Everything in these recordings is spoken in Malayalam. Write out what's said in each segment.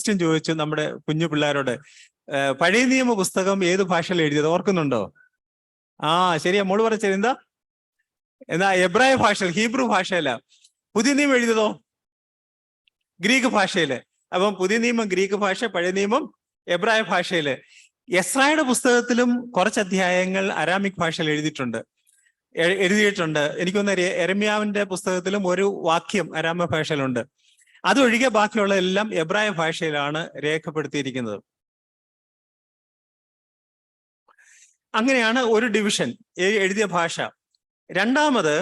ക്വസ്റ്റ്യൻ ചോദിച്ചു നമ്മുടെ കുഞ്ഞു പിള്ളേരോട്. പഴയ നിയമ പുസ്തകം ഏത് ഭാഷയിൽ എഴുതിയത് ഓർക്കുന്നുണ്ടോ? ശരിയാ, മോള് പറഞ്ഞത് എന്താ എബ്രായ ഭാഷയിൽ, ഹീബ്രു ഭാഷയില. പുതിയ നിയമം എഴുതിയതോ ഗ്രീക്ക് ഭാഷയില്. അപ്പം പുതിയ നിയമം ഗ്രീക്ക് ഭാഷ, പഴയ നിയമം എബ്രായ ഭാഷയില്. എസ്രായുടെ പുസ്തകത്തിലും കുറച്ച് അധ്യായങ്ങൾ അരാമിക് ഭാഷയിൽ എഴുതിയിട്ടുണ്ട്. എനിക്കൊന്ന് യെരമ്യാവിന്റെ പുസ്തകത്തിലും ഒരു വാക്യം അരാമ ഭാഷയിലുണ്ട്. അതൊഴികെ ബാക്കിയുള്ള എല്ലാം എബ്രായ ഭാഷയിലാണ് രേഖപ്പെടുത്തിയിരിക്കുന്നത്. അങ്ങനെയാണ് ഒരു ഡിവിഷൻ എഴുതിയ ഭാഷ. രണ്ടാമത്,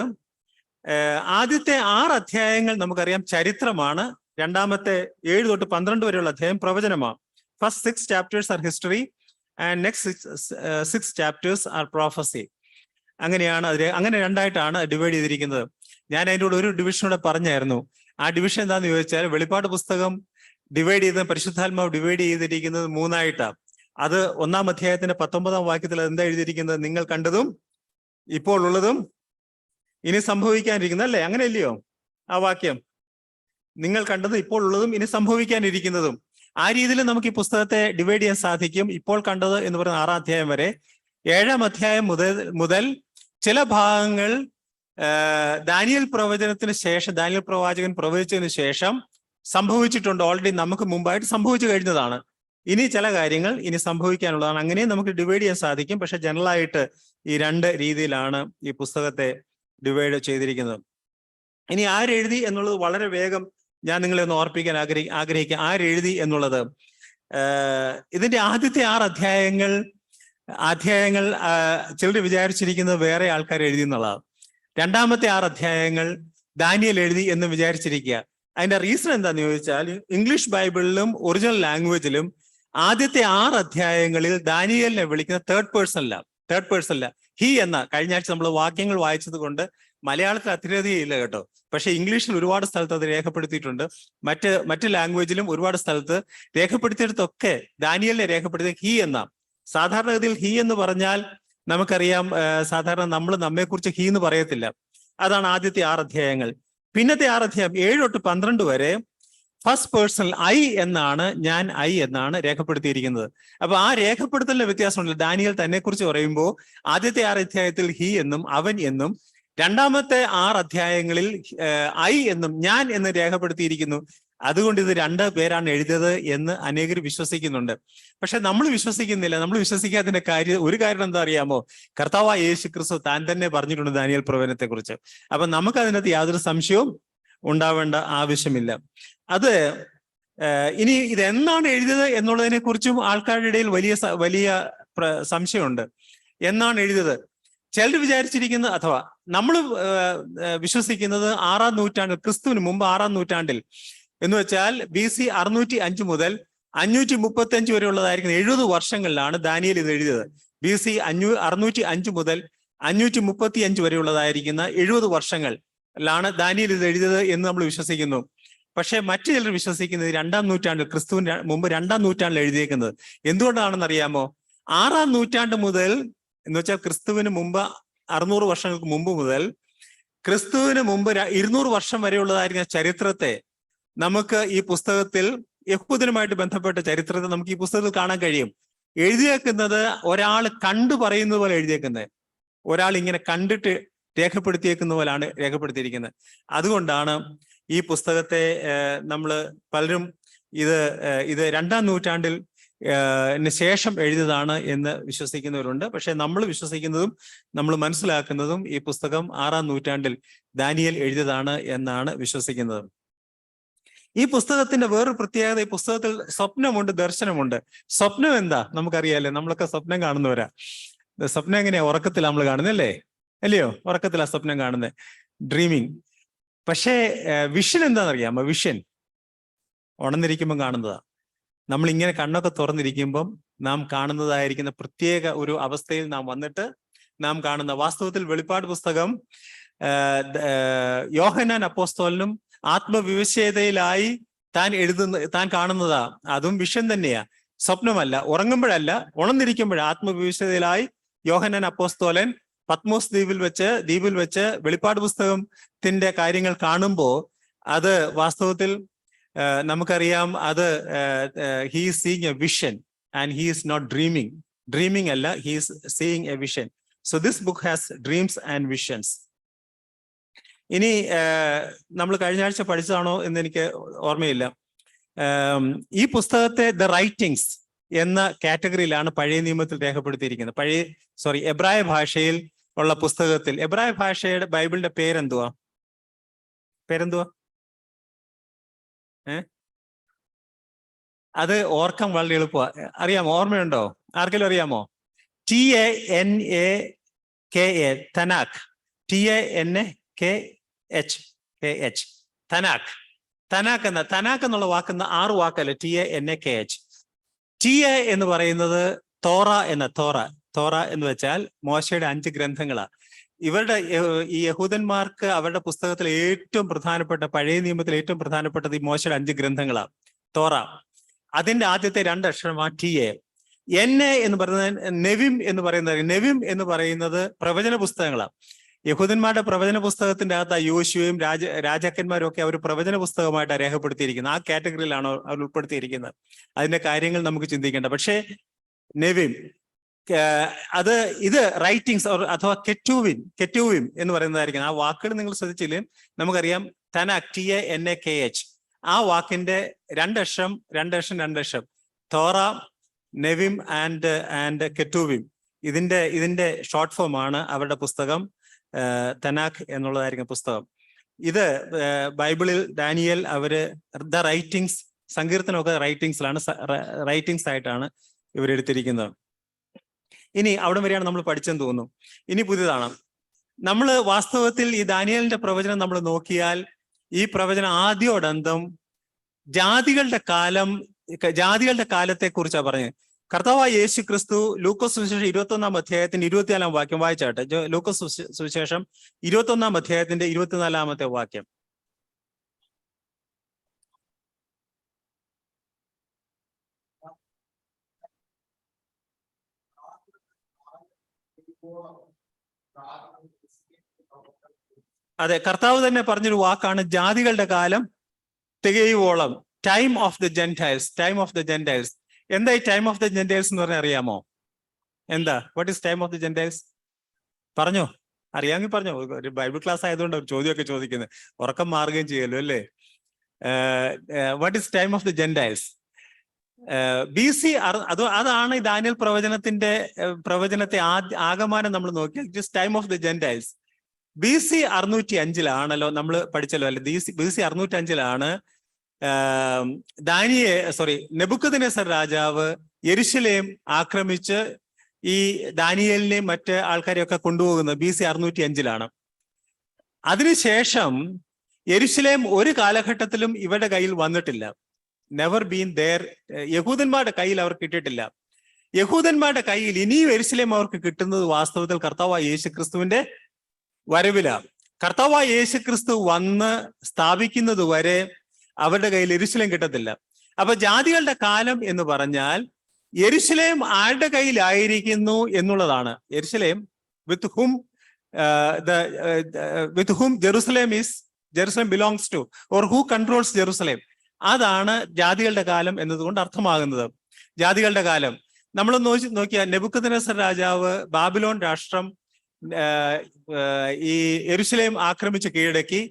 ആദ്യത്തെ 6 അധ്യായങ്ങൾ നമുക്കറിയാം ചരിത്രമാണ്. രണ്ടാമത്തെ 7 തൊട്ട് 12 വരെയുള്ള അധ്യായം പ്രവചനമാണ്. First 6 chapters are history and next 6 chapters are prophecy. അങ്ങനെയാണ് അങ്ങനെ രണ്ടായിട്ടാണ് ഡിവൈഡ് ചെയ്തിരിക്കുന്നത്. ഞാൻ അതിൻ്റെ കൂടെ ഒരു ഡിവിഷനൂടെ പറഞ്ഞായിരുന്നു. ആ ഡിവിഷൻ എന്താണെന്ന് ചോദിച്ചാൽ, വെളിപ്പാട് പുസ്തകം ഡിവൈഡ് ചെയ്ത് പരിശുദ്ധാത്മാവ് ഡിവൈഡ് ചെയ്തിരിക്കുന്നത് 3ആയിട്ടാണ്. അത് 1-ാം അധ്യായത്തിന്റെ 19-ാം വാക്യത്തിൽ എന്താ എഴുതിയിരിക്കുന്നത്? നിങ്ങൾ കണ്ടതും ഇപ്പോൾ ഉള്ളതും ഇനി സംഭവിക്കാനിരിക്കുന്നത്, അല്ലേ? അങ്ങനെ അല്ലയോ ആ വാക്യം? നിങ്ങൾ കണ്ടതും ഇപ്പോൾ ഉള്ളതും ഇനി സംഭവിക്കാനിരിക്കുന്നതും. ആ രീതിയിൽ നമുക്ക് ഈ പുസ്തകത്തെ ഡിവൈഡ് ചെയ്യാൻ സാധിക്കും. ഇപ്പോൾ കണ്ടത് എന്ന് പറയുന്ന 6-ാം അധ്യായം വരെ. 7-ാം അധ്യായം മുതൽ ചില ഭാഗങ്ങൾ ദാനിയേൽ പ്രവചനത്തിന് ശേഷം, ദാനിയേൽ പ്രവാചകൻ പ്രവചിച്ചതിന് ശേഷം സംഭവിച്ചിട്ടുണ്ട്. ഓൾറെഡി നമുക്ക് മുമ്പായിട്ട് സംഭവിച്ചു കഴിഞ്ഞതാണ്. ഇനി ചില കാര്യങ്ങൾ ഇനി സംഭവിക്കാനുള്ളതാണ്. അങ്ങനെ നമുക്ക് ഡിവൈഡ് ചെയ്യാൻ സാധിക്കും. പക്ഷെ ജനറലായിട്ട് ഈ 2 രീതിയിലാണ് ഈ പുസ്തകത്തെ ഡിവൈഡ് ചെയ്തിരിക്കുന്നത്. ഇനി ആരെഴുതി എന്നുള്ളത് വളരെ വേഗം ഞാൻ നിങ്ങളെ ഒന്ന് ഓർപ്പിക്കാൻ ആഗ്രഹിക്കുക. ആരെഴുതി എന്നുള്ളത്, ഇതിന്റെ ആദ്യത്തെ 6 അധ്യായങ്ങൾ ചിലർ വിചാരിച്ചിരിക്കുന്നത് വേറെ ആൾക്കാർ എഴുതി എന്നുള്ളതാണ്. രണ്ടാമത്തെ 6 അധ്യായങ്ങൾ ദാനിയേൽ എഴുതി എന്ന് വിചാരിച്ചിരിക്കുക. അതിന്റെ റീസൺ എന്താന്ന് ചോദിച്ചാൽ, ഇംഗ്ലീഷ് ബൈബിളിലും ഒറിജിനൽ ലാംഗ്വേജിലും ആദ്യത്തെ 6 അധ്യായങ്ങളിൽ ദാനിയേലിനെ വിളിക്കുന്ന തേർഡ് പേഴ്സണല്ല, ഹി എന്ന. കഴിഞ്ഞ ആഴ്ച നമ്മൾ വാക്യങ്ങൾ വായിച്ചത് കൊണ്ട് മലയാളത്തിൽ അധികതയില്ല കേട്ടോ. പക്ഷെ ഇംഗ്ലീഷിൽ ഒരുപാട് സ്ഥലത്ത് അത് രേഖപ്പെടുത്തിയിട്ടുണ്ട്. മറ്റ് ലാംഗ്വേജിലും ഒരുപാട് സ്ഥലത്ത് രേഖപ്പെടുത്തിയിടത്തൊക്കെ ദാനിയേലിനെ രേഖപ്പെടുത്തിയ ഹി എന്ന. സാധാരണഗതിയിൽ ഹി എന്ന് പറഞ്ഞാൽ നമുക്കറിയാം, സാധാരണ നമ്മൾ നമ്മെക്കുറിച്ച് ഹി എന്ന് പറയത്തില്ല. അതാണ് ആദ്യത്തെ 6 അധ്യായങ്ങൾ. പിന്നത്തെ 6 അധ്യായം 7 തൊട്ട് 12 വരെ ഫസ്റ്റ് പേഴ്സണൽ ഐ എന്നാണ് രേഖപ്പെടുത്തിയിരിക്കുന്നത്. അപ്പൊ ആ രേഖപ്പെടുത്തലിന്റെ വ്യത്യാസമുണ്ട്. ദാനിയേൽ തന്നെ കുറിച്ച് പറയുമ്പോൾ ആദ്യത്തെ 6 അധ്യായത്തിൽ ഹി എന്നും അവൻ എന്നും, രണ്ടാമത്തെ 6 അധ്യായങ്ങളിൽ ഐ എന്നും ഞാൻ എന്ന് രേഖപ്പെടുത്തിയിരിക്കുന്നു. അതുകൊണ്ട് ഇത് 2 പേരാണ് എഴുതിയത് എന്ന് അനേകർ വിശ്വസിക്കുന്നുണ്ട്. പക്ഷെ നമ്മൾ വിശ്വസിക്കുന്നില്ല. നമ്മൾ വിശ്വസിക്കാത്തതിന്റെ ഒരു കാരണം എന്താ അറിയാമോ? കർത്താവായ യേശു ക്രിസ്തു താൻ തന്നെ പറഞ്ഞിട്ടുണ്ട് ദാനിയേൽ പ്രവചനത്തെ കുറിച്ച്. അപ്പൊ നമുക്ക് അതിനകത്ത് യാതൊരു സംശയവും ഉണ്ടാവേണ്ട ആവശ്യമില്ല. അത് ഇനി ഇതെന്നാണ് എഴുതിയത് എന്നുള്ളതിനെ കുറിച്ചും ആൾക്കാരുടെ ഇടയിൽ വലിയ സംശയമുണ്ട്. എന്നാണ് എഴുതിയത്? ചിലർ വിചാരിച്ചിരിക്കുന്നത്, അഥവാ നമ്മൾ വിശ്വസിക്കുന്നത് 6-ാം നൂറ്റാണ്ടിൽ, ക്രിസ്തുവിന് മുമ്പ് 6-ാം നൂറ്റാണ്ടിൽ എന്ന് വെച്ചാൽ BC 605 മുതൽ 535 വരെ ഉള്ളതായിരിക്കുന്ന 70 വർഷങ്ങളിലാണ് ദാനിയേൽ ഇത് എഴുതിയത്. BC 605 മുതൽ 535 വരെ ഉള്ളതായിരിക്കുന്ന 70 വർഷങ്ങളിലാണ് ദാനിയേൽ ഇത് എഴുതിയത് എന്ന് നമ്മൾ വിശ്വസിക്കുന്നു. പക്ഷെ മറ്റു ചിലർ വിശ്വസിക്കുന്നത് 2-ാം നൂറ്റാണ്ടിൽ, ക്രിസ്തുവിന് മുമ്പ് 2-ാം നൂറ്റാണ്ടിൽ എഴുതിയേക്കുന്നത്. എന്തുകൊണ്ടാണെന്ന് അറിയാമോ? 6-ാം നൂറ്റാണ്ട് മുതൽ എന്ന് വെച്ചാൽ ക്രിസ്തുവിന് മുമ്പ് 600 വർഷങ്ങൾക്ക് മുമ്പ് മുതൽ ക്രിസ്തുവിന് മുമ്പ് 200 വർഷം വരെയുള്ളതായിരിക്കുന്ന ചരിത്രത്തെ നമുക്ക് ഈ പുസ്തകത്തിൽ, യഹൂദനുമായിട്ട് ബന്ധപ്പെട്ട ചരിത്രത്തെ നമുക്ക് ഈ പുസ്തകത്തിൽ കാണാൻ കഴിയും. എഴുതിയേക്കുന്നത് ഒരാൾ കണ്ടു പറയുന്നത് പോലെ എഴുതിയേക്കുന്നത്, ഒരാൾ ഇങ്ങനെ കണ്ടിട്ട് രേഖപ്പെടുത്തിയേക്കുന്ന പോലാണ് രേഖപ്പെടുത്തിയിരിക്കുന്നത്. അതുകൊണ്ടാണ് ഈ പുസ്തകത്തെ നമ്മൾ പലരും ഇത് 2-ാം നൂറ്റാണ്ടിൽ ശേഷം എഴുതിയതാണ് എന്ന് വിശ്വസിക്കുന്നവരുണ്ട്. പക്ഷെ നമ്മൾ വിശ്വസിക്കുന്നതും നമ്മൾ മനസ്സിലാക്കുന്നതും ഈ പുസ്തകം 6-ാം നൂറ്റാണ്ടിൽ ദാനിയേൽ എഴുതിയതാണ് എന്നാണ് വിശ്വസിക്കുന്നത്. ഈ പുസ്തകത്തിന്റെ വേറൊരു പ്രത്യേകത, ഈ പുസ്തകത്തിൽ സ്വപ്നമുണ്ട്, ദർശനമുണ്ട്. സ്വപ്നം എന്താ നമുക്കറിയാലേ, നമ്മളൊക്കെ സ്വപ്നം കാണുന്നവരാ. സ്വപ്നം എങ്ങനെയാ? ഉറക്കത്തിൽ നമ്മൾ കാണുന്നല്ലേ, അല്ലയോ? ഉറക്കത്തിലാ സ്വപ്നം കാണുന്നത്, ഡ്രീമിങ്. പക്ഷേ വിഷൻ എന്താണെന്നറിയാമോ? വിഷൻ ഉണർന്നിരിക്കുമ്പം കാണുന്നതാ. നമ്മൾ ഇങ്ങനെ കണ്ണൊക്കെ തുറന്നിരിക്കുമ്പം നാം കാണുന്നതായിരിക്കുന്ന പ്രത്യേക ഒരു അവസ്ഥയിൽ നാം വന്നിട്ട് നാം കാണുന്ന, വാസ്തവത്തിൽ വെളിപ്പാട് പുസ്തകം യോഹന്നാൻ അപ്പോസ്തലനും ആത്മവിവശതയിലായി താൻ കാണുന്നതാ. അതും വിഷൻ തന്നെയാ, സ്വപ്നമല്ല. ഉറങ്ങുമ്പോഴല്ല, ഉണർന്നിരിക്കുമ്പോഴ ആത്മവിവശതയിലായി യോഹന്നാൻ അപ്പോസ്തലൻ പത്മോസ് ദ്വീപിൽ വെച്ച് വെളിപ്പാട് പുസ്തകത്തിന്റെ കാര്യങ്ങൾ കാണുമ്പോൾ അത് വാസ്തവത്തിൽ നമുക്കറിയാം അത് he is seeing a vision and he is not dreaming അല്ല, he is seeing a vision. So this book has dreams and visions. ഇനി നമ്മൾ കഴിഞ്ഞ ആഴ്ച പഠിച്ചതാണോ എന്ന് എനിക്ക് ഓർമ്മയില്ല. ഈ പുസ്തകത്തെ ദ റൈറ്റിംഗ്സ് എന്ന കാറ്റഗറിയിലാണ് പഴയ നിയമത്തിൽ രേഖപ്പെടുത്തിയിരിക്കുന്നത്. എബ്രായ ഭാഷയിൽ ഉള്ള പുസ്തകത്തിൽ. എബ്രായ ഭാഷയുടെ ബൈബിളിന്റെ പേരെന്തുവാ? അത് ഓർക്കാൻ വളരെ എളുപ്പമാണ്. അറിയാമോ? ഓർമ്മയുണ്ടോ? ആർക്കെങ്കിലും അറിയാമോ? TANAKH, തനാഖ്. TANAKH, തനാഖ്. തനാഖ് എന്നുള്ള വാക്കുന്ന 6 വാക്കല്ല, TANAKH. TA എന്ന് പറയുന്നത് തോറ എന്ന് വെച്ചാൽ മോശയുടെ 5 ഗ്രന്ഥങ്ങളാണ്. ഇവരുടെ ഈ യഹൂദന്മാർക്ക് അവരുടെ പുസ്തകത്തിൽ ഏറ്റവും പ്രധാനപ്പെട്ട, പഴയ നിയമത്തിൽ ഏറ്റവും പ്രധാനപ്പെട്ടത് ഈ മോശയുടെ 5 ഗ്രന്ഥങ്ങളാണ്. തോറ, അതിന്റെ ആദ്യത്തെ 2 അക്ഷരമാണ് TA. NA എന്ന് പറയുന്നത് നെവിം എന്ന് പറയുന്നത് പ്രവചന പുസ്തകങ്ങളാണ്. യഹൂദന്മാരുടെ പ്രവചന പുസ്തകത്തിന്റെ അകത്ത് യോശുവയും രാജാക്കന്മാരും ഒക്കെ അവർ പ്രവചന പുസ്തകമായിട്ടാണ് രേഖപ്പെടുത്തിയിരിക്കുന്നത്. ആ കാറ്റഗറിയിലാണ് അവർ ഉൾപ്പെടുത്തിയിരിക്കുന്നത്. അതിന്റെ കാര്യങ്ങൾ നമുക്ക് ചിന്തിക്കേണ്ട. പക്ഷേ നെവിം ഇത് റൈറ്റിംഗ്സ് അഥവാ കെറ്റൂവിം എന്ന് പറയുന്നതായിരിക്കും. ആ വാക്കുകൾ നിങ്ങൾ ശ്രദ്ധിച്ചില്ലേ? നമുക്കറിയാം തനാഖ്, TANAKH. ആ വാക്കിന്റെ 2 അക്ഷരം തോറ, നെവിം ആൻഡ് കെറ്റൂവിം. ഇതിന്റെ ഷോർട്ട് ഫോം ആണ് അവരുടെ പുസ്തകം. തനാഖ് എന്നുള്ളതായിരിക്കും പുസ്തകം. ഇത് ബൈബിളിൽ ദാനിയേൽ അവര് ദ റൈറ്റിംഗ്സ്, സങ്കീർത്തനമൊക്കെ റൈറ്റിംഗ്സ് ആയിട്ടാണ് ഇവരെടുത്തിരിക്കുന്നത്. ഇനി അവിടെ വരെയാണ് നമ്മൾ പഠിച്ചെന്ന് തോന്നുന്നു. ഇനി പുതിയതാണ്. നമ്മൾ വാസ്തവത്തിൽ ഈ ദാനിയേലിന്റെ പ്രവചനം നമ്മൾ നോക്കിയാൽ ഈ പ്രവചനം ആദ്യോടന്തം ജാതികളുടെ കാലത്തെ കുറിച്ചാണ് പറഞ്ഞത്. കർത്താവായ യേശു ക്രിസ്തു ലൂക്കോസ് സുവിശേഷം 21-ാം അധ്യായത്തിന്റെ 24-ാം വാക്യം വായിച്ചാട്ടെ. ലൂക്കോസ് സുവിശേഷം 21-ാം അധ്യായത്തിന്റെ 24-ാമത്തെ വാക്യം. അതെ, കർത്താവ് തന്നെ പറഞ്ഞൊരു വാക്കാണ് ജാതികളുടെ കാലം തികയുവോളം. Time of the Gentiles. എന്താ ഈ ടൈം ഓഫ് ദ ജെന്റൈൽസ് എന്ന് പറഞ്ഞാൽ അറിയാമോ? എന്താ? What is time of the Gentiles? പറഞ്ഞോ, അറിയാമെങ്കിൽ പറഞ്ഞോ. ഒരു ബൈബിൾ ക്ലാസ് ആയതുകൊണ്ട് ഒരു ചോദ്യമൊക്കെ ചോദിക്കുന്നത്, ഉറക്കം മാറുകയും ചെയ്യല്ലോ അല്ലേ? What is time of the Gentiles? BC അതാണ് ഈ ദാനിയേൽ പ്രവചനത്തെ ആകമാനം നമ്മൾ നോക്കിയാൽ it is time of the Gentiles. BC 605 നമ്മൾ പഠിച്ചല്ലോ അല്ലെ? BC 605 നെബൂഖദ്നേസർ രാജാവ് യെരുശലേം ആക്രമിച്ച് ഈ ദാനിയേലിനെയും മറ്റ് ആൾക്കാരെയൊക്കെ കൊണ്ടുപോകുന്നത് BC 605. അതിനുശേഷം യെരുശലേം ഒരു കാലഘട്ടത്തിലും ഇവരുടെ കയ്യിൽ വന്നിട്ടില്ല. Never been there. യഹൂദന്മാരുടെ കയ്യിൽ അവർ കിട്ടിയിട്ടില്ല. യഹൂദന്മാരുടെ കയ്യിൽ ഇനിയും യെരുശലേം അവർക്ക് കിട്ടുന്നത് വാസ്തവത്തിൽ കർത്താവായ യേശുക്രിസ്തുവിന്റെ വരവിലാണ്. കർത്താവായ യേശുക്രിസ്തു വന്ന് സ്ഥാപിക്കുന്നത് വരെ അവരുടെ കയ്യിൽ യെരുശലേം കിട്ടത്തില്ല. അപ്പൊ ജാതികളുടെ കാലം എന്ന് പറഞ്ഞാൽ യെരുശലേം ആരുടെ കയ്യിലായിരിക്കുന്നു എന്നുള്ളതാണ്. യെരുശലേം with whom Jerusalem belongs to, or who controls Jerusalem. അതാണ് ജാതികളുടെ കാലം എന്നതുകൊണ്ട് അർത്ഥമാകുന്നത്. ജാതികളുടെ കാലം നമ്മൾ നോക്കിയാൽ നെബൂഖദ്നേസർ രാജാവ് ബാബിലോൺ രാഷ്ട്രം ഈ യെരുശലേം ആക്രമിച്ച് കീഴടക്കി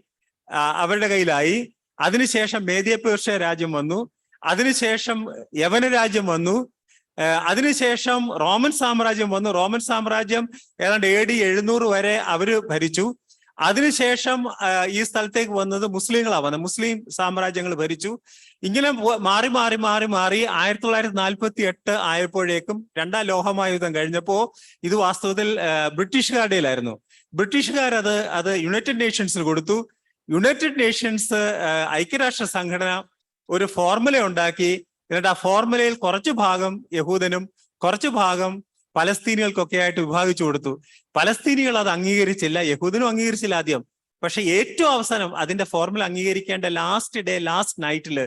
അവരുടെ കയ്യിലായി. അതിനുശേഷം മേദ്യ പേർഷ്യ രാജ്യം വന്നു. അതിനുശേഷം യവന രാജ്യം വന്നു. അതിനുശേഷം റോമൻ സാമ്രാജ്യം വന്നു. റോമൻ സാമ്രാജ്യം ഏതാണ്ട് AD 700 വരെ അവര് ഭരിച്ചു. അതിനുശേഷം ഈ സ്ഥലത്തേക്ക് വന്നത് മുസ്ലിങ്ങളാണ് വന്നത്. മുസ്ലിം സാമ്രാജ്യങ്ങൾ ഭരിച്ചു. ഇങ്ങനെ മാറി 1948 ആയപ്പോഴേക്കും 2ാം ലോകമഹായുദ്ധം കഴിഞ്ഞപ്പോ ഇത് വാസ്തവത്തിൽ ബ്രിട്ടീഷുകാരുടെയിലായിരുന്നു. ബ്രിട്ടീഷുകാർ അത് യുണൈറ്റഡ് നേഷൻസിന് കൊടുത്തു. യുണൈറ്റഡ് നേഷൻസ് ഐക്യരാഷ്ട്ര സംഘടന ഒരു ഫോർമുല ഉണ്ടാക്കി. എന്നിട്ട് ആ ഫോർമുലയിൽ കുറച്ചു ഭാഗം യഹൂദനും കുറച്ചു ഭാഗം പലസ്തീനികൾക്കൊക്കെ ആയിട്ട് വിഭാഗിച്ചു കൊടുത്തു. പലസ്തീനികൾ അത് അംഗീകരിച്ചില്ല, യഹൂദനും അംഗീകരിച്ചില്ല ആദ്യം. പക്ഷെ ഏറ്റവും അവസാനം അതിന്റെ ഫോർമുല അംഗീകരിക്കേണ്ട ലാസ്റ്റ് നൈറ്റില്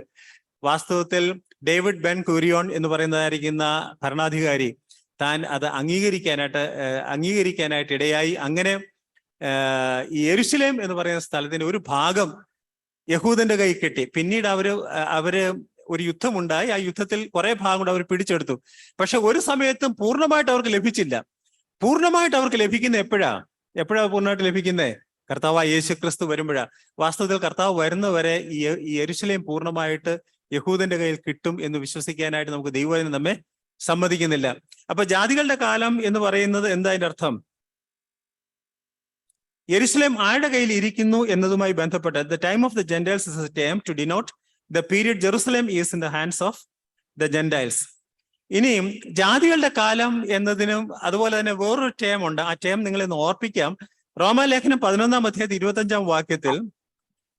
വാസ്തവത്തിൽ ഡേവിഡ് ബെൻ ഗൂരിയോൺ എന്ന് പറയുന്നതായിരിക്കുന്ന ഭരണാധികാരി താൻ അത് അംഗീകരിക്കാനായിട്ട് ഇടയായി. അങ്ങനെ ഈ യെരുശലേം എന്ന് പറയുന്ന സ്ഥലത്തിന്റെ ഒരു ഭാഗം യഹൂദന്റെ കൈ കിട്ടി. പിന്നീട് അവര് ഒരു യുദ്ധമുണ്ടായി. ആ യുദ്ധത്തിൽ കുറെ ഭാഗം കൂടെ അവർ പിടിച്ചെടുത്തു. പക്ഷെ ഒരു സമയത്തും പൂർണ്ണമായിട്ട് അവർക്ക് ലഭിച്ചില്ല. പൂർണ്ണമായിട്ട് അവർക്ക് ലഭിക്കുന്നത് എപ്പോഴാ പൂർണ്ണമായിട്ട് ലഭിക്കുന്നത്? കർത്താവായ യേശു ക്രിസ്തു വരുമ്പോഴാ. വാസ്തവത്തിൽ കർത്താവ് വരുന്നവരെ ഈ യെരുശലേം പൂർണ്ണമായിട്ട് യഹൂദന്റെ കയ്യിൽ കിട്ടും എന്ന് വിശ്വസിക്കാനായിട്ട് നമുക്ക് ദൈവം നമ്മെ സമ്മതിക്കുന്നില്ല. അപ്പൊ ജാതികളുടെ കാലം എന്ന് പറയുന്നത് എന്താ അതിന്റെ അർത്ഥം? യെരുശലേം ആരുടെ കയ്യിൽ ഇരിക്കുന്നു എന്നതുമായി ബന്ധപ്പെട്ട് the time of the gentiles is a time to denote the period Jerusalem is in the hands of the gentiles. ഇനിയും ജാതികളുടെ കാലം എന്നതിനും അതുപോലെ തന്നെ വേറൊരു ടേം ഉണ്ട്. ആ ടേം നിങ്ങളെ ഒന്ന് ഓർപ്പിക്കാം. റോമാലേഖനം 11-ാം അധ്യായത്തിൽ 25-ാം വാക്യത്തിൽ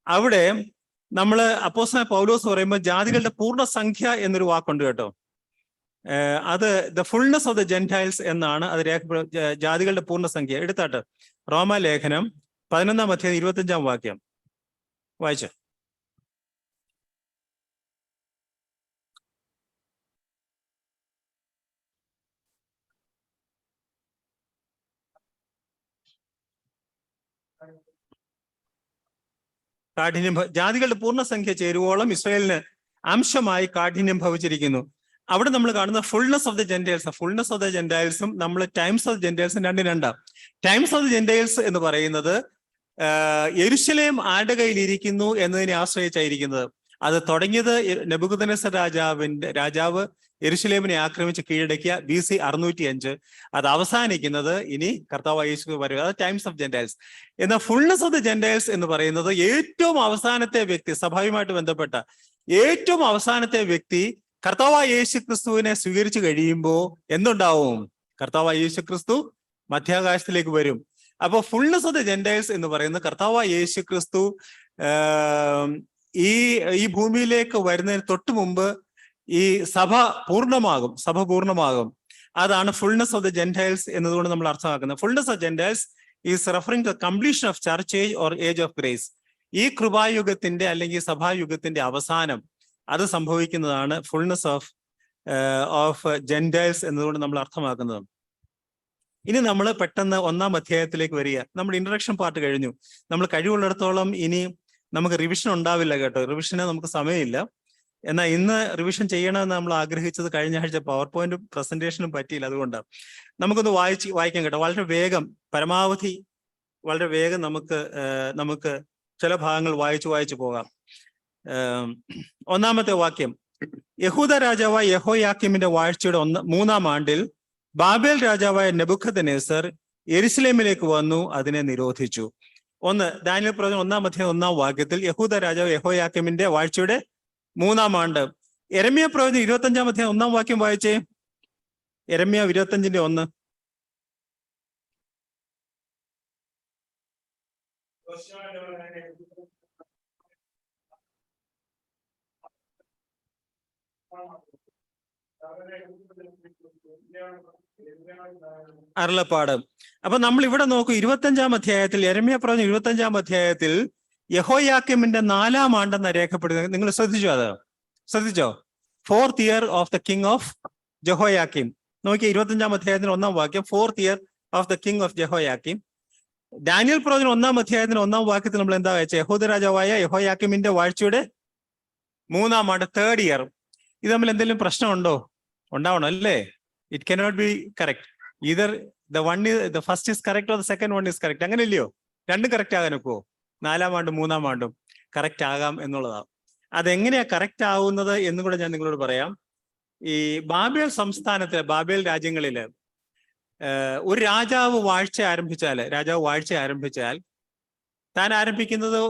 അവിടെ നമ്മള് അപ്പോസ്തലൻ പൗലോസ് പറയുമ്പോൾ ജാതികളുടെ പൂർണ്ണസംഖ്യ എന്നൊരു വാക്കുണ്ട് കേട്ടോ. അത് the fullness of the Gentiles എന്നാണ് അത് ജാതികളുടെ പൂർണ്ണസംഖ്യ. എടുത്താട്ട് റോമാലേഖനം 11-ാം അധ്യായം 25-ാം വാക്യം വായിച്ചു. ജാതികളുടെ പൂർണ്ണസംഖ്യ ചേരുവോളം ഇസ്രായേലിന് അംശമായി കാഠിന്യം ഭവിച്ചിരിക്കുന്നു. അവിടെ നമ്മൾ കാണുന്ന fullness of the Gentiles. Fullness of the ജെന്റൈൽസും നമ്മൾ ടൈംസ് ഓഫ് ദ ജെന്റൈൽസും രണ്ടാം. ടൈംസ് ഓഫ് ദ ജെന്റൈൽസ് എന്ന് പറയുന്നത് യെരുശലേം ആരുടെ കയ്യിൽ ഇരിക്കുന്നു എന്നതിനെ ആശ്രയിച്ചായിരിക്കുന്നത്. അത് തുടങ്ങിയത് നെബൂഖദ്നേസർ രാജാവ് യെരുശലേമിനെ ആക്രമിച്ച് കീഴടക്കിയ BC 605. അത് അവസാനിക്കുന്നത് ഇനി കർത്താവ് യേശു വരും. അത് ടൈംസ് ഓഫ് ജെന്റൈൽസ്. എന്നാൽ ഫുൾനെസ് ഓഫ് ദ ജെന്റൈൽസ് എന്ന് പറയുന്നത് ഏറ്റവും അവസാനത്തെ വ്യക്തി, സഭയുമായിട്ട് ബന്ധപ്പെട്ട ഏറ്റവും അവസാനത്തെ വ്യക്തി കർത്താവായ യേശു ക്രിസ്തുവിനെ സ്വീകരിച്ചു കഴിയുമ്പോൾ എന്തുണ്ടാവും? കർത്താവായ യേശു ക്രിസ്തു മധ്യാകാശത്തിലേക്ക് വരും. അപ്പൊ ഫുൾനെസ് ഓഫ് ദ ജെന്റൈൽസ് എന്ന് പറയുന്നത് കർത്താവായ യേശു ക്രിസ്തു ഈ ഭൂമിയിലേക്ക് വരുന്നതിന് തൊട്ട് മുമ്പ് ഈ സഭ പൂർണ്ണമാകും. അതാണ് ഫുൾനെസ് ഓഫ് ദ ജെന്റൈൽസ് എന്നതുകൊണ്ട് നമ്മൾ അർത്ഥമാക്കുന്നത്. Fullness of gentiles is referring to completion of church age or age of grace. ഈ കൃപായുഗത്തിന്റെ അല്ലെങ്കിൽ സഭായുഗത്തിന്റെ അവസാനം അത് സംഭവിക്കുന്നതാണ് ഫുൾനെസ് ഓഫ് ജെന്റൈൽസ് എന്നതുകൊണ്ട് നമ്മൾ അർത്ഥമാക്കുന്നത്. ഇനി നമ്മൾ പെട്ടെന്ന് 1-ാം അധ്യായത്തിലേക്ക് വരിക. നമ്മൾ ഇൻട്രഡക്ഷൻ പാർട്ട് കഴിഞ്ഞു. നമ്മൾ കഴിവുള്ളിടത്തോളം ഇനി നമുക്ക് റിവിഷൻ ഉണ്ടാവില്ല കേട്ടോ. റിവിഷന് നമുക്ക് സമയമില്ല. എന്നാൽ ഇന്ന് റിവിഷൻ ചെയ്യണമെന്ന് നമ്മൾ ആഗ്രഹിച്ചത് കഴിഞ്ഞ ആഴ്ച പവർ പോയിന്റും പ്രസന്റേഷനും പറ്റിയില്ല. അതുകൊണ്ട് നമുക്കൊന്ന് വായിക്കാം കേട്ടോ. വളരെ വേഗം നമുക്ക് ചില ഭാഗങ്ങൾ വായിച്ചു പോകാം. 1-ാമത്തെ വാക്യം, യഹൂദ രാജാവായ യെഹോയാക്കീമിന്റെ വാഴ്ചയുടെ 3-ാം ആണ്ടിൽ ബാബേൽ രാജാവായ നെബൂഖദ്നേസർ യെരുശലേമിലേക്ക് വന്നു, അതിനെ നിരോധിച്ചു. ദാനിയേൽ പ്രവചനം 1-ാം അധ്യായം 1-ാം വാക്യത്തിൽ യഹൂദ രാജാവ് യെഹോയാക്കീമിന്റെ വാഴ്ചയുടെ 3-ാം ആണ്ട്. യെരമ്യാ പ്രവചനം 25-ാം അധ്യായം 1-ാം വാക്യം വായിച്ചേ. യെരമ്യാ 25-ന്റെ 1. അരുളപ്പാട്. അപ്പൊ നമ്മൾ ഇവിടെ നോക്കൂ, 25-ാം അധ്യായത്തിൽ യെരമ്യാ പ്രവചനം 25-ാം അധ്യായത്തിൽ യഹോയാക്കീമിന്റെ 4-ാം ആണ്ടെന്ന് രേഖപ്പെടുന്നത്. നിങ്ങൾ ശ്രദ്ധിച്ചോ? 4th year of the king of Jehoiakim. നോക്കി 25-ാം അധ്യായത്തിന് 1-ാം വാക്യം, 4th year of the king of Jehoiakim. ദാനിയേൽ പ്രവചനം 1-ാം അധ്യായത്തിന് 1-ാം വാക്യത്തിൽ നമ്മൾ എന്താ വായിച്ചത്? യഹൂദ രാജാവായ യഹോയാക്കീമിന്റെ വാഴ്ചയുടെ 3-ാം ആണ്ട്, 3rd year. ഇത് തമ്മിൽ എന്തെങ്കിലും പ്രശ്നമുണ്ടോ? ഉണ്ടാവണം അല്ലേ? It cannot be correct. Either the first is correct or the second one is correct. അങ്ങനെ ഇല്ലയോ? രണ്ടും കറക്റ്റ് ആകാൻ ഒക്കുവോ? 4-ാം ആണ്ടും 3-ാം ആണ്ടും കറക്റ്റ് ആകാം എന്നുള്ളതാണ്. അതെങ്ങനെയാ കറക്റ്റ് ആവുന്നത് എന്നും കൂടെ ഞാൻ നിങ്ങളോട് പറയാം. ഈ ബാബേൽ രാജ്യങ്ങളില് ഒരു രാജാവ് വാഴ്ച ആരംഭിച്ചാൽ താൻ ആരംഭിക്കുന്നത്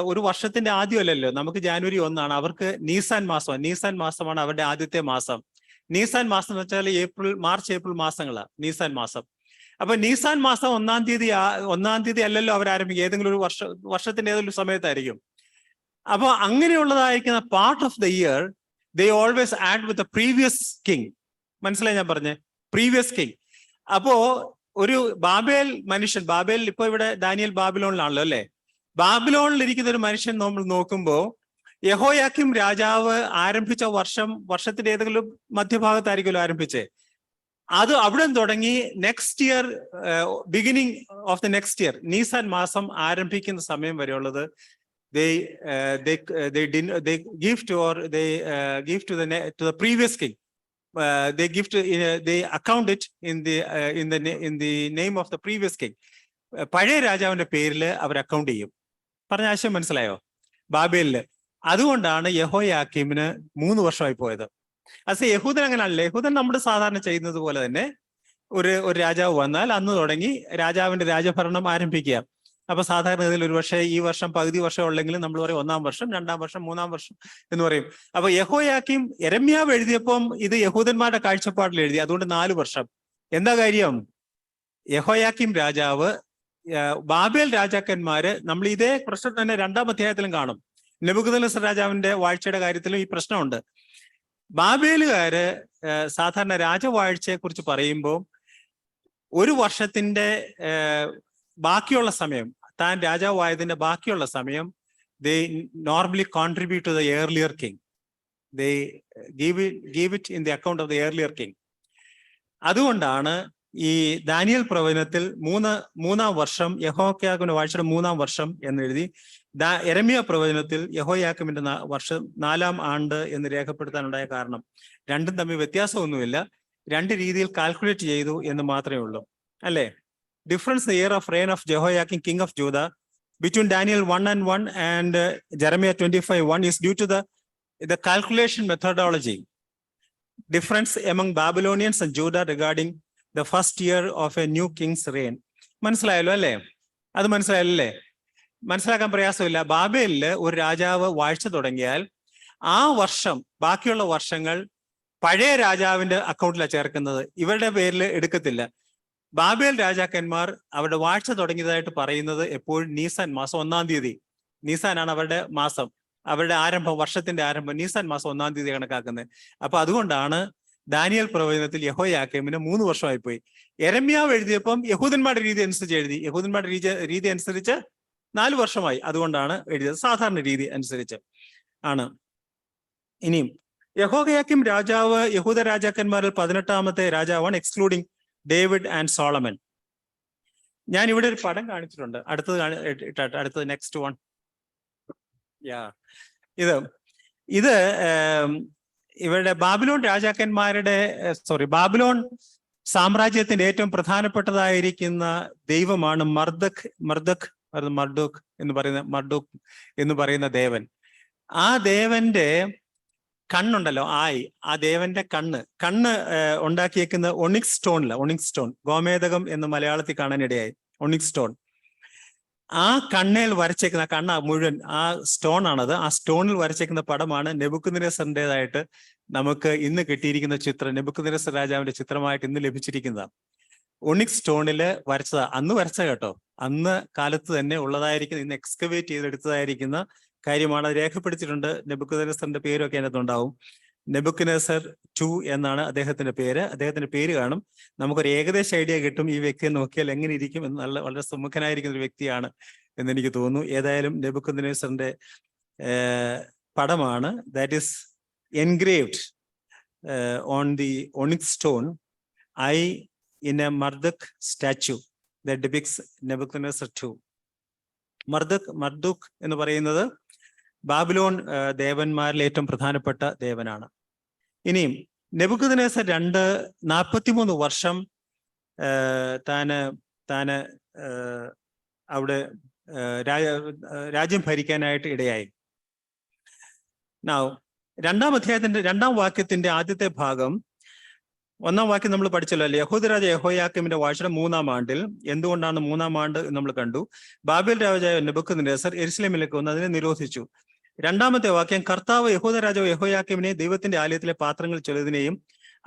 ഒരു വർഷത്തിന്റെ ആദ്യമല്ലല്ലോ. നമുക്ക് ജാനുവരി 1 അവർക്ക് നീസാൻ മാസമാണ് അവരുടെ ആദ്യത്തെ മാസം. നീസാൻ മാസം എന്ന് വെച്ചാൽ മാർച്ച് ഏപ്രിൽ മാസങ്ങളാണ് നീസാൻ മാസം. അപ്പൊ നീസാൻ മാസം 1-ാം തീയതി അല്ലല്ലോ അവർ ആരംഭിക്കുക. ഏതെങ്കിലും ഒരു വർഷത്തിന്റെ ഏതെങ്കിലും സമയത്തായിരിക്കും. അപ്പൊ അങ്ങനെയുള്ളതായിരിക്കുന്ന part of the year they always add with the previous king. മനസ്സിലായി ഞാൻ പറഞ്ഞേ? Previous king. അപ്പോ ഒരു ബാബേൽ ഇപ്പൊ ഇവിടെ ദാനിയേൽ ബാബിലോണിലാണല്ലോ അല്ലെ? ബാബിലോണിൽ ഇരിക്കുന്ന ഒരു മനുഷ്യൻ നമ്മൾ നോക്കുമ്പോ യഹോയാക്കീം രാജാവ് ആരംഭിച്ച വർഷത്തിന്റെ ഏതെങ്കിലും മധ്യഭാഗത്തായിരിക്കുമല്ലോ ആരംഭിച്ചേ. അത് അവിടെ തുടങ്ങി next year, beginning of the next year, Nisan മാസം ആരംഭിക്കുന്ന സമയം വരെയുള്ളത് they give to, or they give to the previous king. They give to, they account it in the name of the previous king. പഴയ രാജാവിന്റെ പേരിൽ അവർ അക്കൗണ്ട് ചെയ്യും. പറഞ്ഞ ആശയം മനസ്സിലായോ? ബാബേലില്. അതുകൊണ്ടാണ് യെഹോയാക്കീമിന് 3 വർഷമായി പോയത്. യഹൂദൻ അങ്ങനെയല്ല. യഹൂദൻ നമ്മൾ സാധാരണ ചെയ്യുന്നത് പോലെ തന്നെ ഒരു രാജാവ് വന്നാൽ അന്ന് തുടങ്ങി രാജാവിന്റെ രാജഭരണം ആരംഭിക്കുക. അപ്പൊ സാധാരണ ഇതിൽ ഒരു പക്ഷേ ഈ വർഷം പകുതി വർഷം ഉള്ളെങ്കിലും നമ്മൾ പറയും 1-ാം വർഷം, 2-ാം വർഷം, 3-ാം വർഷം എന്ന് പറയും. അപ്പൊ യെഹോയാക്കീം യെരമ്യാവ് എഴുതിയപ്പം ഇത് യഹൂദന്മാരുടെ കാഴ്ചപ്പാടിൽ എഴുതി. അതുകൊണ്ട് 4 വർഷം. എന്താ കാര്യം? യെഹോയാക്കീം രാജാവ്, ബാബേൽ രാജാക്കന്മാര്, നമ്മൾ ഇതേ പ്രശ്നം തന്നെ 2-ാം അധ്യായത്തിലും കാണും. നെബൂഖദ്നേസർ രാജാവിന്റെ വാഴ്ചയുടെ കാര്യത്തിലും ഈ പ്രശ്നമുണ്ട്. ബാബേലുകാര് സാധാരണ രാജവാഴ്ചയെ കുറിച്ച് പറയുമ്പോൾ ഒരു വർഷത്തിന്റെ ബാക്കിയുള്ള സമയം, താൻ രാജാവായതിന്റെ ബാക്കിയുള്ള സമയം they normally contribute to the earlier king. They give it in the account of the earlier king. അതുകൊണ്ടാണ് ഈ ദാനിയേൽ പ്രവചനത്തിൽ 3-ാം വർഷം, യെഹോയാക്കീമിന്റെ വാഴ്ചയുടെ 3-ാം വർഷം എന്നെഴുതി. യെരമ്യാ പ്രവചനത്തിൽ യെഹോയാക്കീമിന്റെ വർഷം 4-ാം ആണ്ട് എന്ന് രേഖപ്പെടുത്താനുണ്ടായ കാരണം രണ്ടും തമ്മിൽ വ്യത്യാസമൊന്നുമില്ല. 2 രീതിയിൽ കാൽക്കുലേറ്റ് ചെയ്തു എന്ന് മാത്രമേ ഉള്ളൂ, അല്ലേ? Difference the year of reign of Jehoiakim, king of Judah, between Daniel 1:1 and Jeremiah 25:1 is due to the calculation methodology. Difference among Babylonians and Judah regarding the first year of a new king's reign. മനസ്സിലായല്ലോ അല്ലേ? അത് മനസ്സിലായല്ലേ? മനസ്സിലാക്കാൻ പ്രയാസമില്ല. ബാബേലില് ഒരു രാജാവ് വാഴ്ച തുടങ്ങിയാൽ ആ വർഷം, ബാക്കിയുള്ള വർഷങ്ങൾ പഴയ രാജാവിന്റെ അക്കൗണ്ടിലാണ് ചേർക്കുന്നത്, ഇവരുടെ പേരിൽ എടുക്കത്തില്ല. ബാബേൽ രാജാക്കന്മാർ അവരുടെ വാഴ്ച തുടങ്ങിയതായിട്ട് പറയുന്നത് എപ്പോഴും നീസാൻ മാസം 1-ാം തീയതി. നീസാനാണ് അവരുടെ മാസം, അവരുടെ ആരംഭം, വർഷത്തിന്റെ ആരംഭം നീസാൻ മാസം 1-ാം തീയതി കണക്കാക്കുന്നത്. അപ്പൊ അതുകൊണ്ടാണ് ദാനിയേൽ പ്രവചനത്തിൽ യെഹോയാക്കീമിന് 3 വർഷമായി പോയി. യെരമ്യാവ് എഴുതിയപ്പം യഹൂദന്മാരുടെ രീതി അനുസരിച്ച് എഴുതി. യഹൂദന്മാരുടെ രീതി അനുസരിച്ച് 4 വർഷമായി. അതുകൊണ്ടാണ് എഴുതിയത്. സാധാരണ രീതി അനുസരിച്ച് ആണ്. ഇനിയും യെഹോയാക്കീം രാജാവ് യഹൂദ രാജാക്കന്മാരിൽ 18-ാമത്തെ രാജാവാണ്, എക്സ്ക്ലൂഡിങ് ഡേവിഡ് ആൻഡ് സോളമൻ. ഞാൻ ഇവിടെ ഒരു പടം കാണിച്ചിട്ടുണ്ട്. അടുത്തത് നെക്സ്റ്റ് വൺ. ഇത് ഇവരുടെ ബാബിലോൺ രാജാക്കന്മാരുടെ ബാബിലോൺ സാമ്രാജ്യത്തിന്റെ ഏറ്റവും പ്രധാനപ്പെട്ടതായിരിക്കുന്ന ദൈവമാണ് മർദുക്ക് എന്ന് പറയുന്ന ദേവൻ. ആ ദേവന്റെ കണ്ണുണ്ടല്ലോ, ആ ദേവന്റെ കണ്ണ് ഉണ്ടാക്കിയേക്കുന്ന ഒണിക്സ് സ്റ്റോൺ, ഗോമേതകം എന്ന് മലയാളത്തിൽ കാണാനിടയായി. ഒണിക്സ് സ്റ്റോൺ, ആ കണ്ണേൽ വരച്ചേക്കുന്ന മുഴുവൻ ആ സ്റ്റോൺ ആണത്. ആ സ്റ്റോണിൽ വരച്ചേക്കുന്ന പടമാണ് നെബൂഖദ്നേസറിൻ്റെതായിട്ട് നമുക്ക് ഇന്ന് കിട്ടിയിരിക്കുന്ന ചിത്രം. നെബൂഖദ്നേസർ രാജാവിന്റെ ചിത്രമായിട്ട് ഇന്ന് ലഭിച്ചിരിക്കുന്നതാണ്. ഒണിക്സ് സ്റ്റോണില് വരച്ചതാ. അന്ന് വരച്ച കേട്ടോ, അന്ന് കാലത്ത് തന്നെ ഉള്ളതായിരിക്കുന്ന, ഇന്ന് എക്സ്കവേറ്റ് ചെയ്തെടുത്തതായിരിക്കുന്ന കാര്യമാണ്. അത് രേഖപ്പെടുത്തിയിട്ടുണ്ട്. നെബൂഖദ്നേസറിന്റെ പേരൊക്കെ അതിനകത്തുണ്ടാവും. നെബൂഖദ്നേസർ 2 എന്നാണ് അദ്ദേഹത്തിന്റെ പേര്. അദ്ദേഹത്തിന്റെ പേര് കാണും. നമുക്കൊരു ഏകദേശ ഐഡിയ കിട്ടും ഈ വ്യക്തിയെ നോക്കിയാൽ എങ്ങനെ ഇരിക്കും എന്ന്. വളരെ സുമുഖനായിരിക്കുന്ന ഒരു വ്യക്തിയാണ് എന്ന് എനിക്ക് തോന്നുന്നു. ഏതായാലും നെബൂഖദ്നേസറിന്റെ പടമാണ്. That is engraved on the onyx stone in a Marduk statue that depicts Nebuchadnezzar II. മർദുക്ക് എന്ന് പറയുന്നത് ബാബിലോൺ ദേവന്മാരിൽ ഏറ്റവും പ്രധാനപ്പെട്ട ദേവനാണ്. ഇനിയും നെബൂഖദ്നേസർ 43 വർഷം താന് അവിടെ രാജ്യം ഭരിക്കാനായിട്ട് ഇടയായി. രണ്ടാം അധ്യായത്തിന്റെ 2-ാം വാക്യത്തിന്റെ ആദ്യത്തെ ഭാഗം, 1-ാം വാക്യം നമ്മൾ പഠിച്ചല്ലോ അല്ലേ? യഹൂദരാജ യെഹോയാക്കീമിന്റെ വാഴ്ചയുടെ 3-ാം ആണ്ടിൽ. എന്തുകൊണ്ടാണ് 3-ാം ആണ്ട് നമ്മൾ കണ്ടു? ബാബേൽ രാജാവ് നെബൂഖദ്നേസർ യെരുശലേമിലേക്ക് വന്ന് അതിനെ നിരോധിച്ചു. 2-ാമത്തെ വാക്യം, കർത്താവ് യഹൂദ രാജാവ് യെഹോയാക്കീമിനെ ദൈവത്തിന്റെ ആലയത്തിലെ പാത്രങ്ങൾ ചിലതിനെയും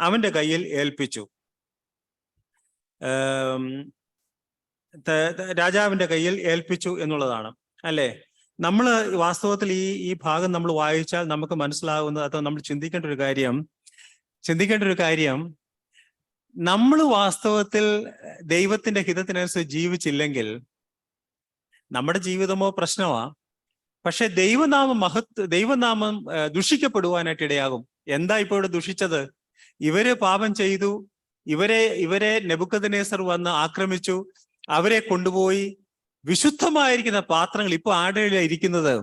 അവന്റെ കയ്യിൽ ഏൽപ്പിച്ചു. രാജാവിന്റെ കയ്യിൽ ഏൽപ്പിച്ചു എന്നുള്ളതാണ് അല്ലേ? നമ്മൾ വാസ്തവത്തിൽ ഈ ഭാഗം നമ്മൾ വായിച്ചാൽ നമുക്ക് മനസ്സിലാകുന്നത്, അതോ നമ്മൾ ചിന്തിക്കേണ്ട ഒരു കാര്യം, നമ്മൾ വാസ്തവത്തിൽ ദൈവത്തിന്റെ ഹിതത്തിനനുസരിച്ച് ജീവിച്ചില്ലെങ്കിൽ നമ്മുടെ ജീവിതമോ പ്രശ്നമാ. പക്ഷെ ദൈവനാമം ദുഷിക്കപ്പെടുവാനായിട്ട് ഇടയാകും. എന്താ ഇപ്പോൾ ഇവിടെ ദുഷിച്ചത്? ഇവര് പാപം ചെയ്തു, ഇവരെ നെബൂഖദ്നേസർ വന്ന് ആക്രമിച്ചു, അവരെ കൊണ്ടുപോയി വിശുദ്ധമായിരിക്കുന്ന പാത്രങ്ങൾ, ഇപ്പൊ ആരുടെ ഇരിക്കുന്നത്?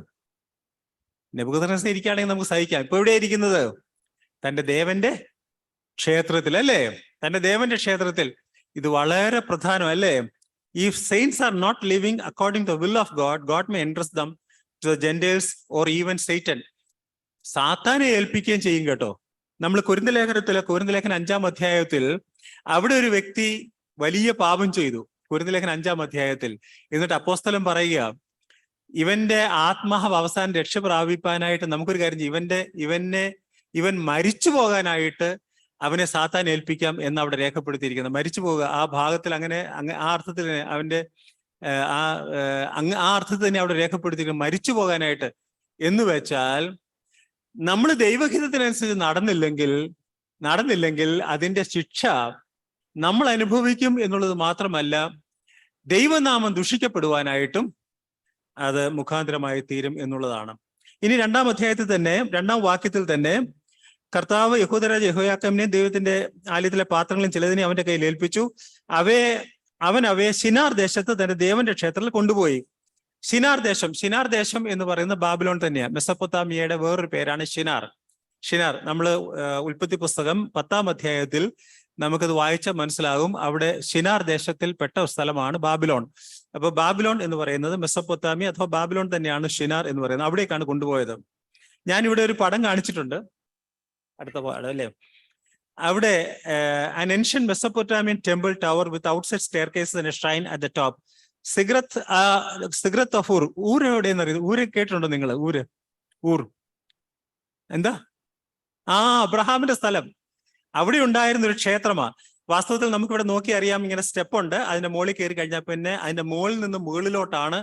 നെബൂഖദ്നേസർ ഇരിക്കുകയാണെങ്കിൽ നമുക്ക് സഹിക്കാം. ഇപ്പൊ എവിടെയാ ഇരിക്കുന്നത്? തന്റെ ദേവന്റെ ക്ഷേത്രത്തിൽ, അല്ലേ? തന്റെ ദേവന്റെ ക്ഷേത്രത്തിൽ. ഇത് വളരെ പ്രധാനം, അല്ലേ? If saints are not living according to the will of God, God may entrust them to the Gentiles or even Satan. സാത്താനെ ഏൽപ്പിക്കുകയും ചെയ്യും കേട്ടോ. നമ്മൾ കൊരിന്ത്യലേഖനം 5-ാം അധ്യായത്തിൽ അവിടെ ഒരു വ്യക്തി വലിയ പാപം ചെയ്തു. കൊരിന്ത്യലേഖനം 5-ാം അധ്യായത്തിൽ. എന്നിട്ട് അപ്പോസ്തലൻ പറയുക, ഇവന്റെ ആത്മാവ് അവസാനം രക്ഷ പ്രാപിപ്പാനായിട്ട് നമുക്കൊരു കാര്യം ചെയ്യും, ഇവൻ മരിച്ചു പോകാനായിട്ട് അവനെ സാത്താൻ ഏൽപ്പിക്കാം എന്ന് അവിടെ രേഖപ്പെടുത്തിയിരിക്കുന്നത്. മരിച്ചു പോകുക ആ ഭാഗത്തിൽ അങ്ങനെ ആ അർത്ഥത്തിൽ അവന്റെ ആ അർത്ഥത്തിൽ തന്നെ അവിടെ രേഖപ്പെടുത്തിയിരിക്കുന്നത്, മരിച്ചു പോകാനായിട്ട്. എന്ന് വെച്ചാൽ നമ്മൾ ദൈവഹിതത്തിനനുസരിച്ച് നടന്നില്ലെങ്കിൽ അതിന്റെ ശിക്ഷ നമ്മൾ അനുഭവിക്കും എന്നുള്ളത് മാത്രമല്ല, ദൈവനാമം ദുഷിക്കപ്പെടുവാനായിട്ടും അത് മുഖാന്തരമായി തീരും എന്നുള്ളതാണ്. ഇനി 2-ാം അധ്യായത്തിൽ തന്നെ 2-ാം വാക്യത്തിൽ തന്നെ കർത്താവ് യഹൂദരാജ യെഹോയാക്കീമിനെയും ദൈവത്തിന്റെ ആലയത്തിലെ പാത്രങ്ങളും ചിലതിനെ അവന്റെ കയ്യിൽ ഏൽപ്പിച്ചു. അവൻ അവയെ ശിനാർ ദേശത്ത് തന്റെ ദേവന്റെ ക്ഷേത്രത്തിൽ കൊണ്ടുപോയി. ശിനാർ ദേശം എന്ന് പറയുന്നത് ബാബിലോൺ തന്നെയാണ്. മെസൊപ്പൊത്താമിയയുടെ വേറൊരു പേരാണ് ഷിനാർ. നമ്മൾ ഉൽപ്പത്തി പുസ്തകം 10-ാം അധ്യായത്തിൽ നമുക്കത് വായിച്ചാൽ മനസ്സിലാകും. അവിടെ ഷിനാർ ദേശത്തിൽ പെട്ട സ്ഥലമാണ് ബാബിലോൺ. അപ്പൊ ബാബിലോൺ എന്ന് പറയുന്നത് മെസൊപ്പൊത്താമിയ അഥവാ ബാബിലോൺ തന്നെയാണ് ഷിനാർ എന്ന് പറയുന്നത്. അവിടേക്കാണ് കൊണ്ടുപോയത്. ഞാനിവിടെ ഒരു പടം കാണിച്ചിട്ടുണ്ട്, അടുത്ത പാഠം, അല്ലേ? അവിടെ an ancient Mesopotamian temple tower with outside staircases and a shrine at the top. Ziggurat of Ur എവിടെയെന്ന് അറിയുന്നത്? ഊര് കേട്ടിട്ടുണ്ടോ നിങ്ങൾ? ഊർ എന്താ? അബ്രഹാമിന്റെ സ്ഥലം. അവിടെ ഉണ്ടായിരുന്ന ഒരു ക്ഷേത്രമാണ്. വാസ്തവത്തിൽ നമുക്കിവിടെ നോക്കി അറിയാം, ഇങ്ങനെ സ്റ്റെപ്പ് ഉണ്ട്. അതിന്റെ മുകളിൽ കയറി കഴിഞ്ഞാൽ പിന്നെ അതിന്റെ മുകളിൽ നിന്ന് മുകളിലോട്ടാണ്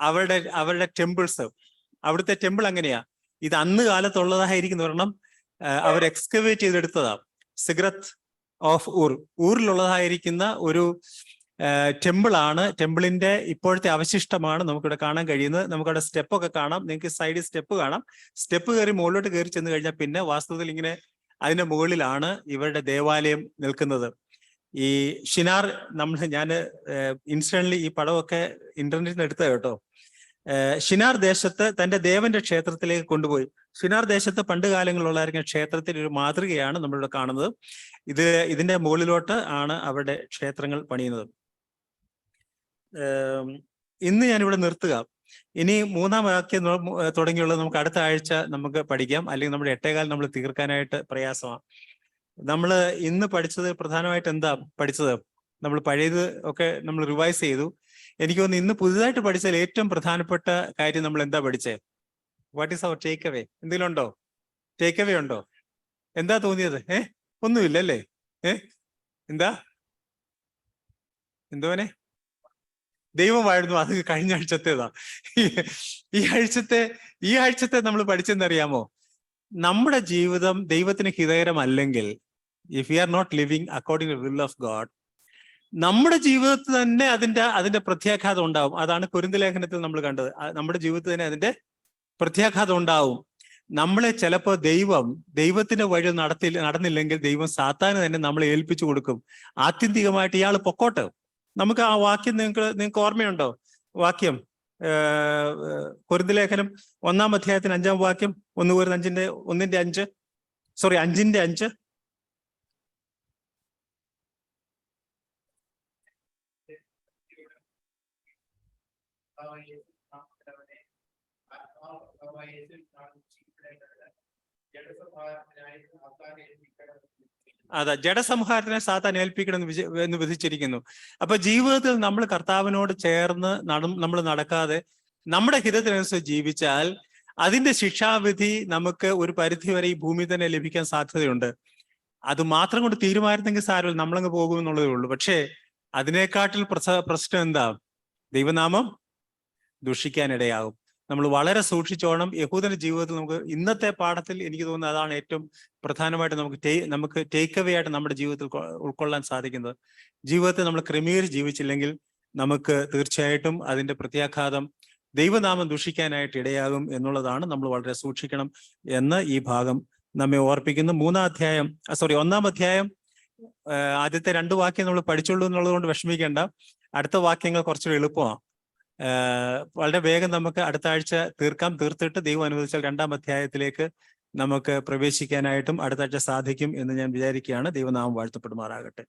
അവരുടെ ടെമ്പിൾസ്. അവിടുത്തെ ടെമ്പിൾ അങ്ങനെയാ. ഇത് അന്ന് കാലത്തുള്ളതായിരിക്കുന്ന ഒരെണ്ണം അവർ എക്സ്കവേറ്റ് ചെയ്തെടുത്തതാ. സിഗ്രത്ത് ഓഫ് ഊറിലുള്ളതായിരിക്കുന്ന ഒരു ടെമ്പിളാണ്. ടെമ്പിളിന്റെ ഇപ്പോഴത്തെ അവശിഷ്ടമാണ് നമുക്കിവിടെ കാണാൻ കഴിയുന്നത്. നമുക്കവിടെ സ്റ്റെപ്പൊക്കെ കാണാം. നിങ്ങൾക്ക് സൈഡിൽ സ്റ്റെപ്പ് കാണാം. സ്റ്റെപ്പ് കയറി മുകളിലോട്ട് കയറി ചെന്ന് കഴിഞ്ഞാൽ പിന്നെ വാസ്തവത്തിൽ ഇങ്ങനെ അതിന്റെ മുകളിലാണ് ഇവരുടെ ദേവാലയം നിൽക്കുന്നത്. ഈ ഷിനാർ ഞാൻ ഇൻസ്റ്റന്റ്ലി ഈ പടമൊക്കെ ഇന്റർനെറ്റിൽ നിന്ന് എടുത്തത് കേട്ടോ. ഷിനാർ ദേശത്ത് തന്റെ ദേവന്റെ ക്ഷേത്രത്തിലേക്ക് കൊണ്ടുപോയി. ഷിനാർ ദേശത്ത് പണ്ട് കാലങ്ങളിലുള്ളായിരിക്കുന്ന ക്ഷേത്രത്തിൽ ഒരു മാതൃകയാണ് നമ്മളിവിടെ കാണുന്നത്. ഇതിന്റെ മുകളിലോട്ട് ആണ് അവരുടെ ക്ഷേത്രങ്ങൾ പണിയുന്നത്. ഇന്ന് ഞാനിവിടെ നിർത്തുക. ഇനി 3-ാം വാക്യം തുടങ്ങിയുള്ളത് നമുക്ക് അടുത്ത ആഴ്ച നമുക്ക് പഠിക്കാം. അല്ലെങ്കിൽ നമ്മുടെ 8:15 നമ്മൾ തീർക്കാനായിട്ട് പ്രയാസമാണ്. നമ്മൾ ഇന്ന് പഠിച്ചത് പ്രധാനമായിട്ട് എന്താ പഠിച്ചത്? നമ്മൾ പഴയത് ഒക്കെ നമ്മൾ റിവൈസ് ചെയ്തു. എനിക്ക് തോന്നുന്നു ഇന്ന് പുതുതായിട്ട് പഠിച്ചാൽ ഏറ്റവും പ്രധാനപ്പെട്ട കാര്യം നമ്മൾ എന്താ പഠിച്ചേ? What is our take away? എന്തെങ്കിലും ഉണ്ടോ? ടേക്ക് അവേ ഉണ്ടോ? എന്താ തോന്നിയത്? ഒന്നുമില്ല അല്ലേ? എന്തോനെ ദൈവം വാഴുന്നു. അത് കഴിഞ്ഞ ആഴ്ചത്തേതാ. ഈ ആഴ്ചത്തെ നമ്മൾ പഠിച്ചെന്നറിയാമോ? നമ്മുടെ ജീവിതം ദൈവത്തിന് ഹിതകരമല്ലെങ്കിൽ, if you are not living according to will of God, നമ്മുടെ ജീവിതത്തിൽ തന്നെ അതിന്റെ പ്രത്യാഘാതം ഉണ്ടാവും. അതാണ് കൊരിന്ത്യലേഖനത്തിൽ നമ്മൾ കണ്ടത്. നമ്മുടെ ജീവിതത്തിൽ തന്നെ അതിന്റെ പ്രത്യാഘാതം ഉണ്ടാവും. നമ്മളെ ചിലപ്പോൾ ദൈവത്തിന്റെ വഴി നടന്നില്ലെങ്കിൽ ദൈവം സാത്താന് തന്നെ നമ്മളെ ഏൽപ്പിച്ചു കൊടുക്കും. ആത്യന്തികമായിട്ട് ഇയാൾ പൊക്കോട്ട്. നമുക്ക് ആ വാക്യം നിങ്ങൾക്ക് ഓർമ്മയുണ്ടോ? വാക്യം കൊരിന്ത്യലേഖനം 1-ാം അധ്യായത്തിന് 5-ാം വാക്യം, 1 Corinthians 5:5. അതെ, ജഡസംഹാരത്തിനെ സാത്താൻ ഏൽപ്പിക്കണം എന്ന് വിധിച്ചിരിക്കുന്നു. അപ്പൊ ജീവിതത്തിൽ നമ്മൾ കർത്താവിനോട് ചേർന്ന് നമ്മൾ നടക്കാതെ നമ്മുടെ ഹിതത്തിനനുസരിച്ച് ജീവിച്ചാൽ അതിന്റെ ശിക്ഷാവിധി നമുക്ക് ഒരു പരിധി വരെ ഈ ഭൂമി തന്നെ ലഭിക്കാൻ സാധ്യതയുണ്ട്. അത് മാത്രം കൊണ്ട് തീരുമാനത്തെങ്കിൽ സാരമില്ല, നമ്മളങ്ങ് പോകുമെന്നുള്ളതേ ഉള്ളൂ. പക്ഷേ അതിനേക്കാട്ടിൽ പ്രശ്നം എന്താ? ദൈവനാമം ദുഷിക്കാനിടയാകും. നമ്മൾ വളരെ സൂക്ഷിച്ചോണം. യഹൂദന്റെ ജീവിതത്തിൽ നമുക്ക് ഇന്നത്തെ പാഠത്തിൽ എനിക്ക് തോന്നുന്നത് അതാണ് ഏറ്റവും പ്രധാനമായിട്ട് നമുക്ക് ടേക്ക് അവേ ആയിട്ട് നമ്മുടെ ജീവിതത്തിൽ ഉൾക്കൊള്ളാൻ സാധിക്കുന്നത്. ജീവിതത്തിൽ നമ്മൾ ക്രമീകരിച്ച് ജീവിച്ചില്ലെങ്കിൽ നമുക്ക് തീർച്ചയായിട്ടും അതിന്റെ പ്രത്യാഘാതം ദൈവനാമം ദുഷിക്കാനായിട്ട് ഇടയാകും എന്നുള്ളതാണ്. നമ്മൾ വളരെ സൂക്ഷിക്കണം എന്ന് ഈ ഭാഗം നമ്മെ ഓർപ്പിക്കുന്നു. 1-ാം അധ്യായം ആദ്യത്തെ 2 വാക്യം നമ്മൾ പഠിച്ചുള്ളൂ എന്നുള്ളത് കൊണ്ട് വിഷമിക്കേണ്ട. അടുത്ത വാക്യങ്ങൾ കുറച്ചുകൂടി എളുപ്പമാണ്. വളരെ വേഗം നമുക്ക് അടുത്ത ആഴ്ച തീർത്തിട്ട് ദൈവം അനുവദിച്ചാൽ 2-ാം അധ്യായത്തിലേക്ക് നമുക്ക് പ്രവേശിക്കാനായിട്ടും അടുത്ത ആഴ്ച സാധിക്കും എന്ന് ഞാൻ വിചാരിക്കുകയാണ്. ദൈവനാമം വാഴ്ത്തപ്പെടുമാറാകട്ടെ.